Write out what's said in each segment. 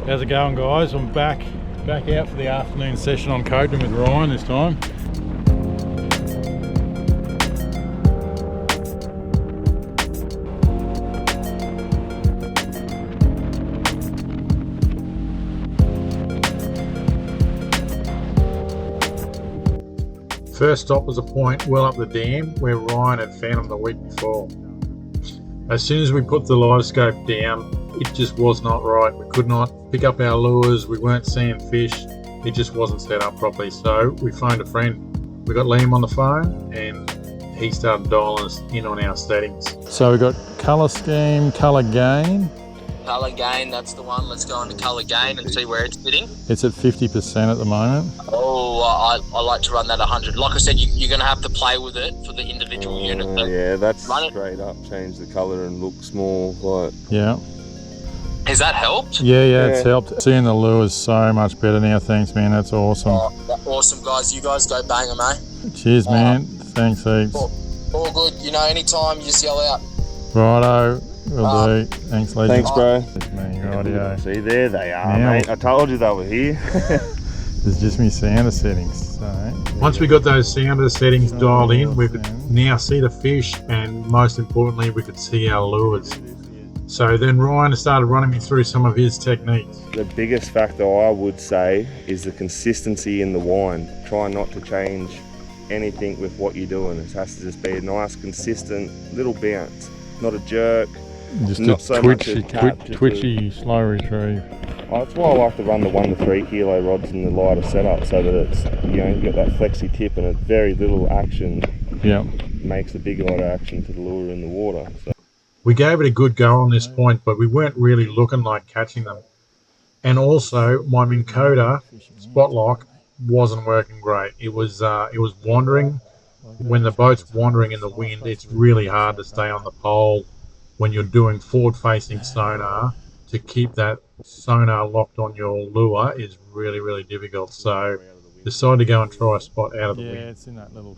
How's it going, guys? I'm back out for the afternoon session on Copeton with Ryan this time. First stop was a point well up the dam where Ryan had found them the week before. As soon as we put the livescope down, it just was not right. We could not pick up our lures, we weren't seeing fish, it just wasn't set up properly. So we phoned a friend. We got Liam on the phone and he started dialing us in on our settings. So we got colour scheme, colour gain. Colour gain, that's the one. Let's go into colour gain and see where it's sitting. It's at 50% at the moment. Oh, I like to run that 100. Like I said, you're going to have to play with it for the individual unit. Yeah, that's straight up. Change the colour and look small. Like. Yeah. Has that helped? Yeah, it's helped. Seeing the lure is so much better now. Thanks, man. That's awesome. Oh, awesome, guys. You guys go bang them, eh? Cheers, man. Thanks heaps. All good. You know, anytime you just yell out. Righto. Will do. Thanks, legend. Thanks, bro. It's me, rightio. See, there they are, mate. I told you they were here. It's just me sounder settings. So, once we got those sounder settings dialed in, we could now see the fish, and most importantly, we could see our lures. So then Ryan started running me through some of his techniques. The biggest factor I would say is the consistency in the wind. Try not to change anything with what you're doing. It has to just be a nice, consistent little bounce, not a jerk. Just not a so twitchy, slow retrieve. That's why I like to run the 1 to 3 kilo rods in the lighter setup, so that it's, you know, you got that flexi tip and it's very little action. Yeah. Makes a big lot of action to the lure in the water. So. We gave it a good go on this point, but we weren't really looking like catching them. And also, my Minn Kota spot lock wasn't working great. It was wandering. When the boat's wandering in the wind, it's really hard to stay on the pole when you're doing forward-facing sonar. To keep that sonar locked on your lure is really, really difficult. So decided to go and try a spot out of the wind. Yeah, it's in that little...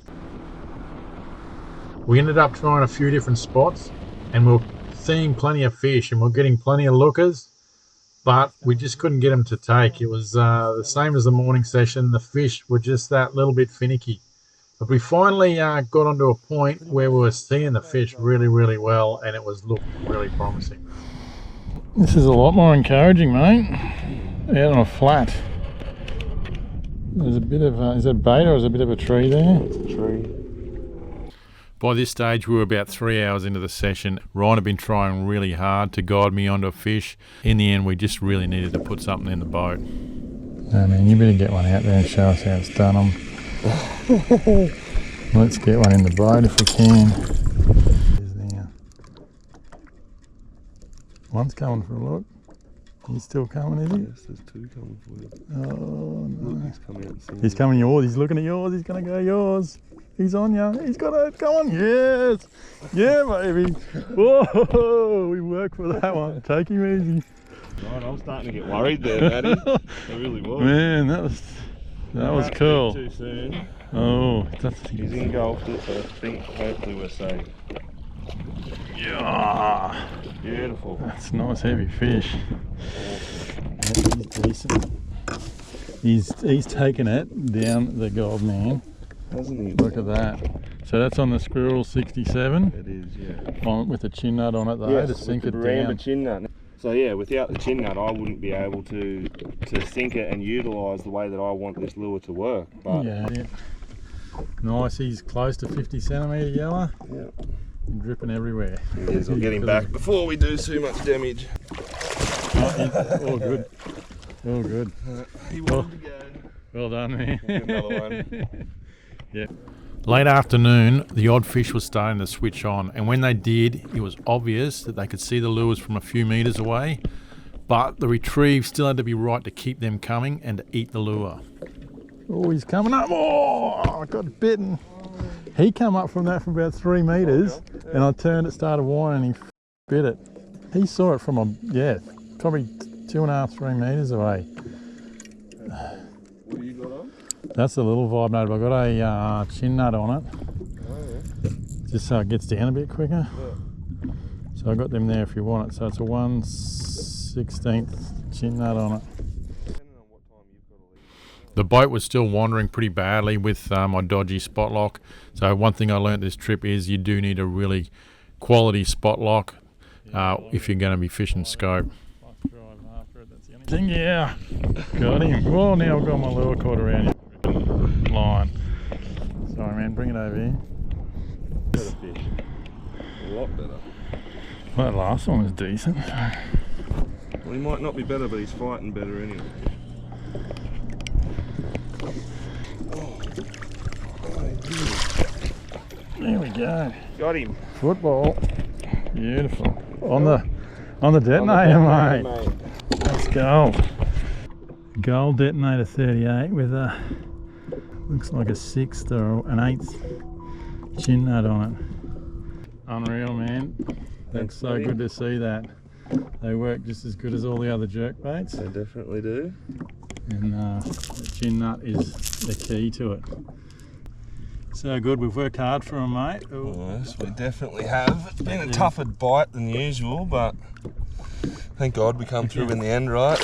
We ended up trying a few different spots, and we're seeing plenty of fish, and we're getting plenty of lookers, but we just couldn't get them to take. It was the same as the morning session. The fish were just that little bit finicky. But we finally got onto a point where we were seeing the fish really, really well, and it was looking really promising. This is a lot more encouraging, mate. Out on a flat. There's a bit of, is that bait or is there a bit of a tree there? It's a tree. By this stage, we were about 3 hours into the session. Ryan had been trying really hard to guide me onto a fish. In the end, we just really needed to put something in the boat. I mean, you better get one out there and show us how it's done. Let's get one in the boat if we can. One's coming for a look. He's still coming, is he? Yes, there's two coming for you. Oh, no. Look, he's coming out. He's coming yours. He's looking at yours. He's going to go yours. He's on you. He's got it. Come on. Yes. Yeah, baby. Whoa. We worked for that one. Take him easy. Right, I'm starting to get worried there, Matty. I really was. Man, that was cool. Too soon. Oh, he's engulfed it, so I think hopefully we're safe. Yeah. Beautiful. That's a nice heavy fish. He's decent. He's taken it down the gold man. Hasn't he? Look at that. So that's on the Squirrel 67. It is, yeah. With a chin nut on it though, yes, to sink with it the down. Chin nut. So yeah, without the chin nut I wouldn't be able to sink it and utilise the way that I want this lure to work. But yeah. Nice, he's close to 50 centimetre yellow. Yeah. Dripping everywhere. He is. I'll get him back before we do too much damage. All good. All good. He wanted to go. Well done, man. Another one. Yeah. Late afternoon, the odd fish was starting to switch on, and when they did, it was obvious that they could see the lures from a few metres away, but the retrieve still had to be right to keep them coming and to eat the lure. Oh, he's coming up. Oh, I got bitten. He came up from that from about 3 metres, and I turned it, started whining, and he bit it. He saw it from probably 2.5, 3 metres away. What do you got on? That's a little vibe nut. I've got a chin nut on it. Oh, yeah. Just so it gets down a bit quicker. Yeah. So I've got them there if you want it. So it's a 1/16 chin nut on it. The boat was still wandering pretty badly with my dodgy spot lock. So one thing I learned this trip is you do need a really quality spot lock if you're going to be fishing scope. Yeah, got him. Well, now I've got my lure caught around your line. Sorry, man, bring it over here. Better fish. A lot better. Well, that last one was decent. Well, he might not be better, but he's fighting better anyway. There we go. Got him. Football. Beautiful. On the detonator, mate. Let's go. Gold detonator 38 with a, looks like a 6th or an 8th chin nut on it. Unreal, man. That's so good to see that. They work just as good as all the other jerk baits. They definitely do. And the chin nut is the key to it. So good, we've worked hard for them, mate. Yes, we definitely have. It's been a tougher bite than usual, but thank God we come through in the end, right?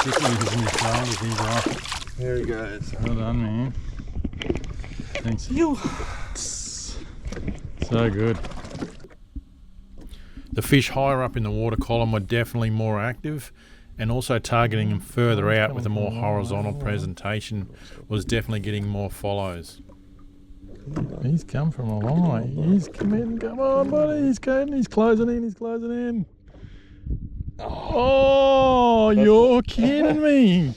There he goes. Well done, man. Thanks. You. So good. The fish higher up in the water column were definitely more active, and also targeting them further out with a more horizontal presentation was definitely getting more follows. He's come from a long way. He's come in. Come on, buddy. He's cutting. He's closing in. He's closing in. Oh, you're kidding me.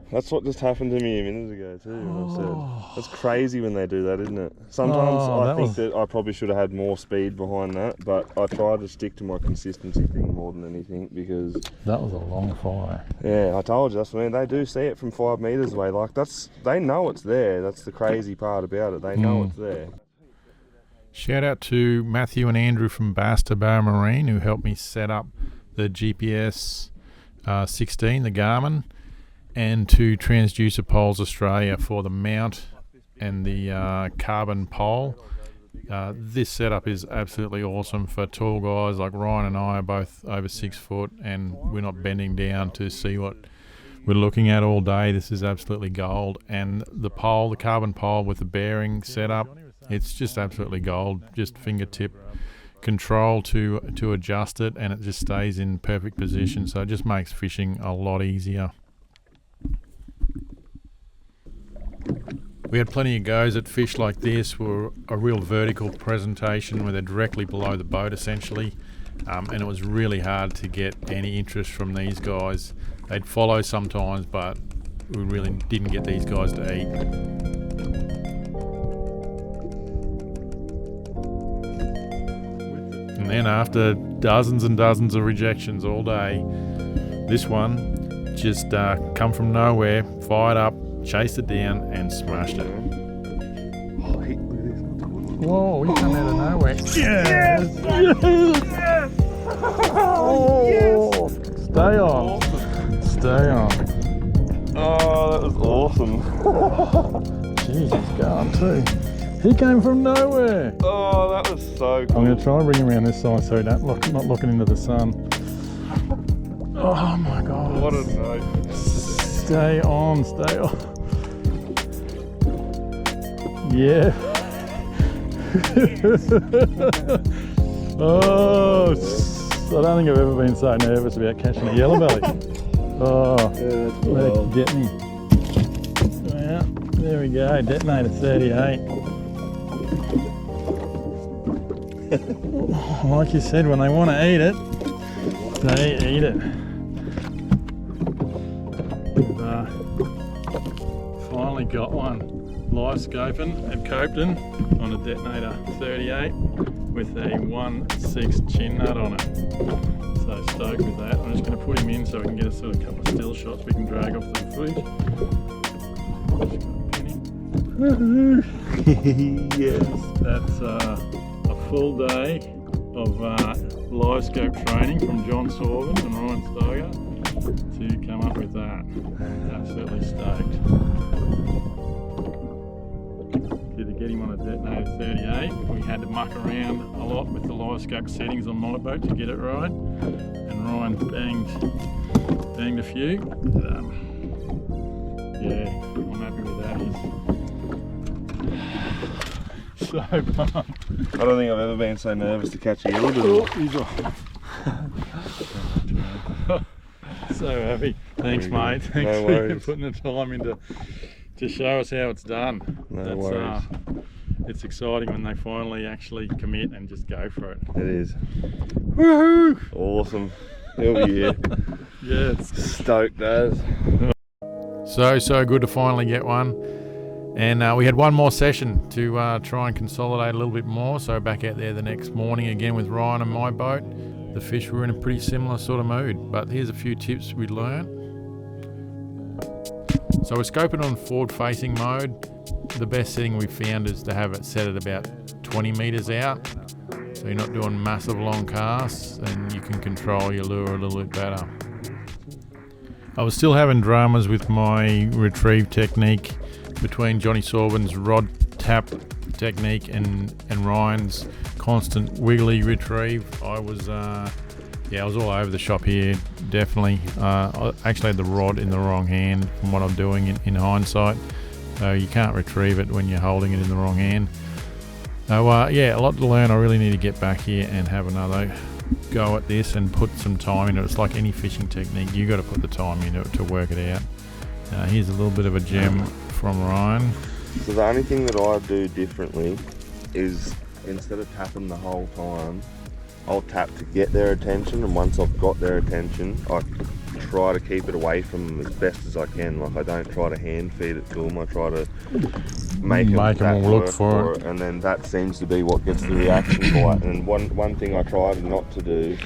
That's what just happened to me a minute ago too. That's crazy when they do that, isn't it? Sometimes I think that I probably should have had more speed behind that, but I try to stick to my consistency thing more than anything because that was a long fire. Yeah, I told you, that's what I mean. They do see it from 5 metres away. Like they know it's there. That's the crazy part about it. They know it's there. Shout out to Matthew and Andrew from Bass to Bar Marine who helped me set up the GPS 16, the Garmin, and to Transducer Poles Australia for the mount and the carbon pole. This setup is absolutely awesome for tall guys like Ryan and I are both over 6 foot and we're not bending down to see what we're looking at all day. This is absolutely gold. And the pole, the carbon pole with the bearing setup, it's just absolutely gold. Just fingertip control to adjust it and it just stays in perfect position. So it just makes fishing a lot easier. We had plenty of goes at fish like this, were a real vertical presentation where they're directly below the boat essentially, and it was really hard to get any interest from these guys. They'd follow sometimes, but we really didn't get these guys to eat. And then after dozens and dozens of rejections all day, this one just come from nowhere, fired up, chased it down and smashed it. Whoa, he come out of nowhere. Yes! Yes! Oh, stay on. Stay on. Oh, that was awesome. Jeez, he's going too. He came from nowhere. Oh, that was so cool. I'm going to try and bring him around this side so he's not looking into the sun. Oh my God. What a night. Stay on, stay on. Yeah. Oh, I don't think I've ever been so nervous about catching a yellow belly. Oh, yeah, that's let's get me. Yeah, there we go, detonator 38. Like you said, when they want to eat it, they eat it. We've finally got one. Live scoping at Copeton on a detonator 38 with a 1/6 chin nut on it. So stoked with that. I'm just going to put him in so we can get a sort of couple of still shots we can drag off the footage. Yes. That's a full day of live scope training from Johnny Sorben and Ryan Stieger to come up with that. Absolutely stoked. To get him on a detonator 38, we had to muck around a lot with the livescope settings on my boat to get it right, and Ryan banged Banged a few. Yeah, I'm happy with that. He's so pumped. I don't think I've ever been so nervous to catch a yellow before. He's off. So happy. Thanks, mate. Thanks for putting the time in to show us how it's done. No worries. It's exciting when they finally actually commit and just go for it. It is. Woohoo! Awesome. He'll be here. Yeah, it's Stoked as. So good to finally get one. And we had one more session to try and consolidate a little bit more. So back out there the next morning again with Ryan and my boat. The fish were in a pretty similar sort of mood. But here's a few tips we learned. So we're scoping on forward facing mode. The best setting we found is to have it set at about 20 metres out. So you're not doing massive long casts and you can control your lure a little bit better. I was still having dramas with my retrieve technique between Johnny Sorben's rod tap technique and Ryan's constant wiggly retrieve. I was all over the shop here, definitely. I actually had the rod in the wrong hand from what I'm doing in hindsight. So you can't retrieve it when you're holding it in the wrong hand. So yeah, a lot to learn. I really need to get back here and have another go at this and put some time into it. It's like any fishing technique, you got to put the time into it to work it out. Here's a little bit of a gem from Ryan. So the only thing that I do differently is instead of tapping the whole time, I'll tap to get their attention, and once I've got their attention, I try to keep it away from them as best as I can. Like I don't try to hand feed it to them, I try to make them look for it, and then that seems to be what gets the reaction for it. And one thing I try not to do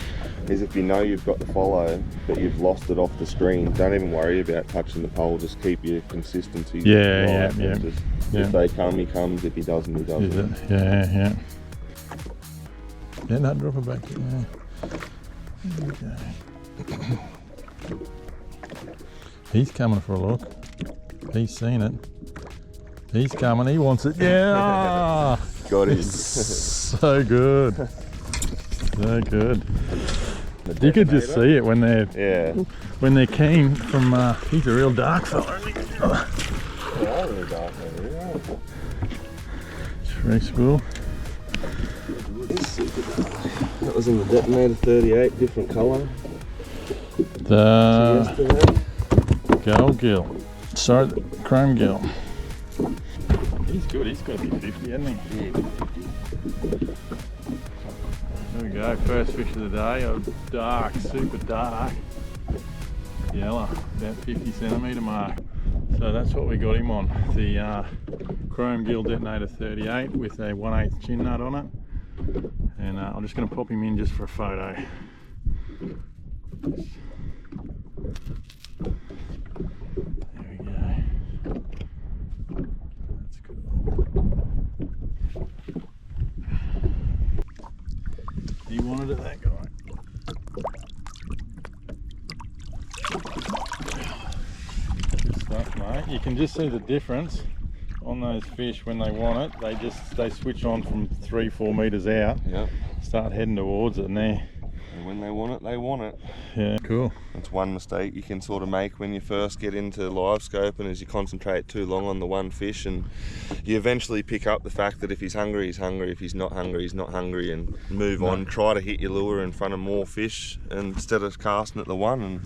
is if you know you've got the follow but you've lost it off the screen, don't even worry about touching the pole, just keep your consistency. Yeah. If they come, he comes, if he doesn't, he doesn't. Yeah, no, drop it back in there. Okay. He's coming for a look. He's seen it. He's coming, he wants it. Yeah! Got him. So good. So good. You could just see it when they're keen from he's a real dark fella. Free spool. That was in the detonator 38, different colour. The gold gill. Sorry, the chrome gill. He's good, he's got to be 50, hasn't he? Yeah. There we go, first fish of the day, a dark, super dark yellow, about 50 centimetre mark. So that's what we got him on, the chrome gill detonator 38 with a 1/8 chin nut on it. And I'm just going to pop him in just for a photo. There we go. That's cool. He wanted it, that guy. Good stuff, mate. You can just see the difference on those fish when they want it. They switch on from 3-4 metres out. Yep. Start heading towards it, and there. And when they want it, they want it. Yeah, cool. That's one mistake you can sort of make when you first get into live scoping, is you concentrate too long on the one fish, and you eventually pick up the fact that if he's hungry, he's hungry. If he's not hungry, he's not hungry, and move on. Try to hit your lure in front of more fish instead of casting at the one, and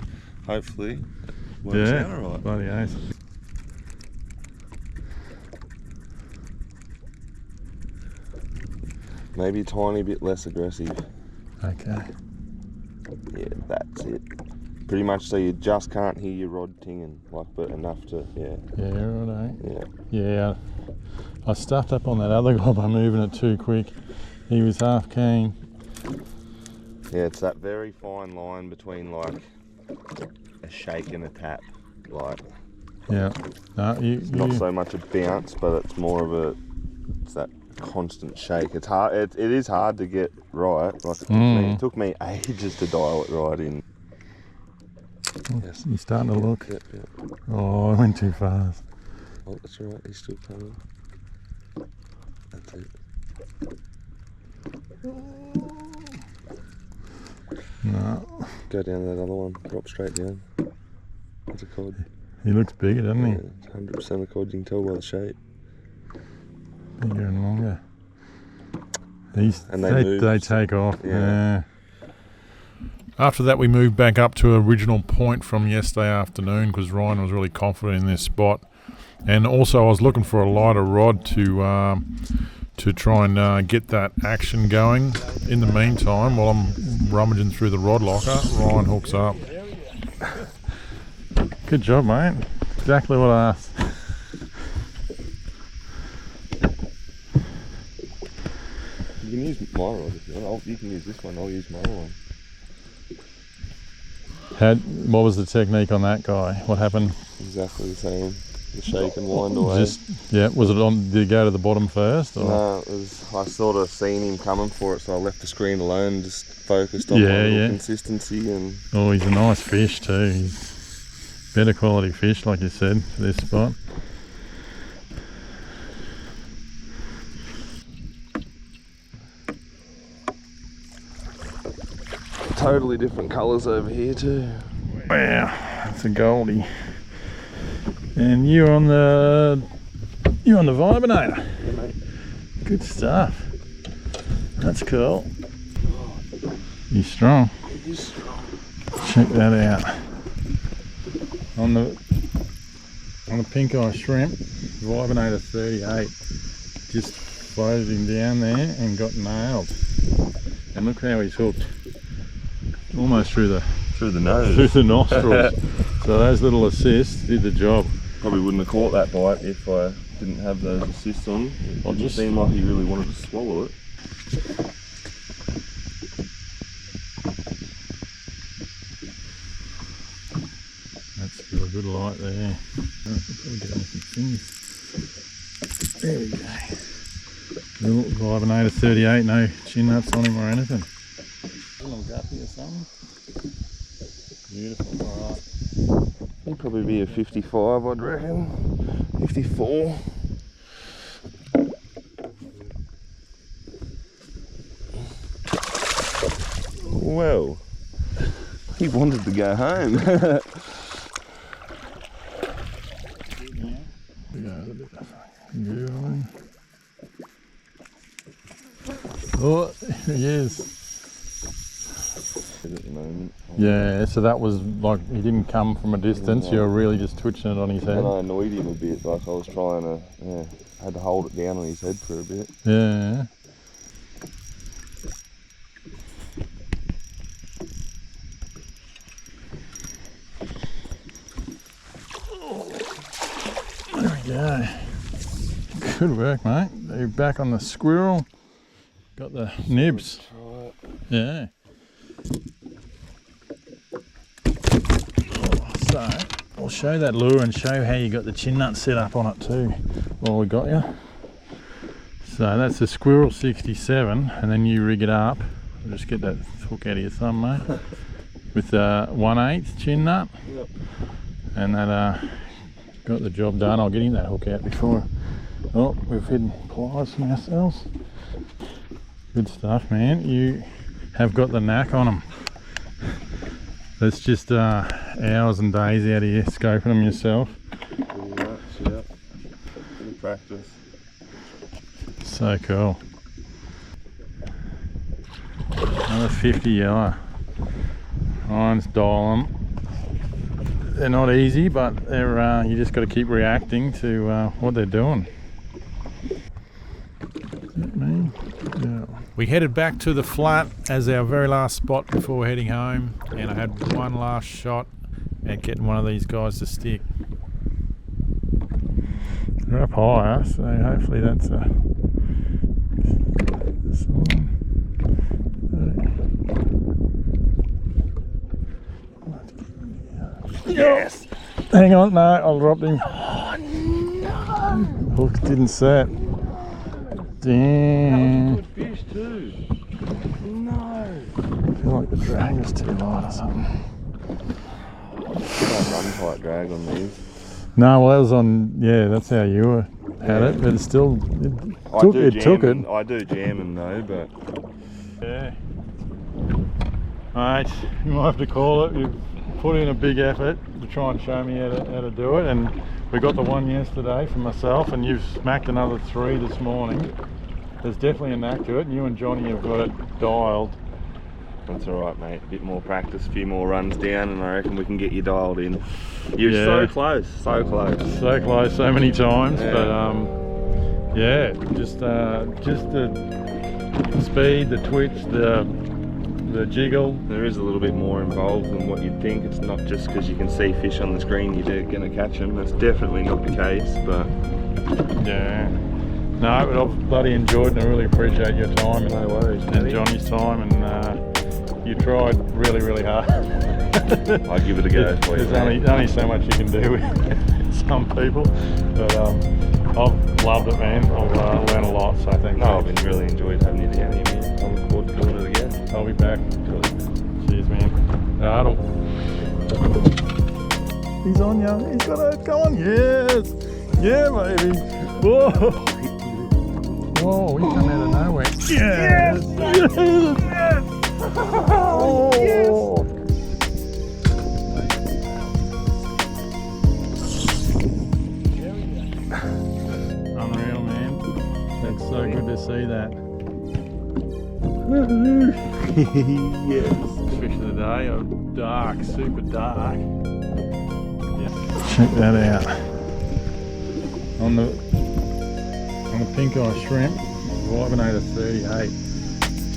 hopefully it works out all right. Bloody ace. Maybe a tiny bit less aggressive. Okay. Yeah, that's it. Pretty much so you just can't hear your rod tinging, like, but enough to, Yeah, right. Yeah. Yeah. I stuffed up on that other guy by moving it too quick. He was half keen. Yeah, it's that very fine line between like a shake and a tap. Like, Yeah. No, it's not so much a bounce, but it's more of it's that constant shake. It's hard. It is hard to get right. Like it took me ages to dial it right in. Yes. You're starting to look. Yep. Oh, I went too fast. Oh, that's all right. He's still coming. That's it. No. Go down to that other one, drop straight down. That's a cod. He looks bigger, doesn't he? Yeah, 100% a cod, you can tell by the shape. Bigger and longer. And they move, they take off. Yeah. After that, we moved back up to original point from yesterday afternoon because Ryan was really confident in this spot. And also I was looking for a lighter rod to try and get that action going. In the meantime, while I'm rummaging through the rod locker, Ryan hooks up. Good job, mate. Exactly what I asked. You can use my rod if you want. You can use this one, I'll use my one. What was the technique on that guy? What happened? Exactly the same. The shake and wind away. Was it on? Did you go to the bottom first? Or? No, it was. I sort of seen him coming for it, so I left the screen alone, just focused on my little consistency. And oh, he's a nice fish too. He's better quality fish, like you said, for this spot. totally different colours over here too. Wow, that's a goldie. And you're on the Vibinator. Yeah, mate. Good stuff. That's cool. He's strong. He's strong. Check that out. On the pink eye shrimp, Vibinator 38. Just floated him down there and got nailed. And look how he's hooked. Almost through the nose. Through the nostrils. So those little assists did the job. Probably wouldn't have caught that bite if I didn't have those assists on. It just seemed like he really wanted to swallow it. That's got a good light there. Oh, probably get anything fingers. There we go. Little Vibinator 38, no chin nuts on him or anything. A little guppy or something. Beautiful, alright. He'd probably be a 55, I'd reckon. 54. Well, he wanted to go home. Oh, he is. At the moment. Yeah, so that was like, he didn't come from a distance, you were really just twitching it on his head. And I annoyed him a bit, like I was trying to, had to hold it down on his head for a bit. Yeah. There we go. Good work, mate. You're back on the squirrel. Got the nibs. Yeah. So, I'll show that lure and show how you got the chin nut set up on it too, while we got you. So that's a Squirrel 67, and then you rig it up. I'll just get that hook out of your thumb, mate. With 1/8 chin nut. Yep. And that got the job done. I'll get him that hook out before. Oh, we've hidden pliers from ourselves. Good stuff, man. You have got the knack on them. That's just hours and days out of you scoping them yourself. Pretty much, yeah. Good practice. So cool. Another 50 yellow. Ryan's dialing. They're not easy, but they're you just got to keep reacting to what they're doing. Me? Yeah. We headed back to the flat as our very last spot before heading home, and I had one last shot at getting one of these guys to stick. They're up higher, so hopefully that's a... Yes! Hang on, no, I'll drop him. Oh no! Hook didn't set. Damn. Good fish too. No. I feel like the drag is too light or something. Don't run tight drag on these. No, well that was on, yeah, that's how you had it, but it still, it took it. I do jamming though, but... Yeah. Mate, you might have to call it. You've put in a big effort to try and show me how to do it, and we got the one yesterday for myself, and you've smacked another 3 this morning. There's definitely a knack to it, and you and Johnny have got it dialed. That's alright, mate. A bit more practice, a few more runs down, and I reckon we can get you dialed in. You're so close, so close. So close, so many times, Yeah. but yeah, just the speed, the twitch, the jiggle. There is a little bit more involved than what you'd think. It's not just because you can see fish on the screen you're going to catch them. That's definitely not the case, but Yeah. No, but I've bloody enjoyed and I really appreciate your time and, no worries, and buddy. Johnny's time, and you tried really, really hard. I'll give it a go for you. There's only so much you can do with some people, but I've loved it, man. I've learned a lot, so thank you. No, I've been really enjoyed having you down here, man. I look forward to doing it again. I'll be back. Cheers, man. Adel. He's on ya. He's got it. Go on. Yes. Yeah, baby. Whoa. Whoa, he come out of nowhere. Yes. Yes. Yes. Oh. Yes. Unreal, man. That's so good to see that. Yes. Fish of the day are dark, super dark. Yeah. Check that out. On the pink eye shrimp, Vibinator 38.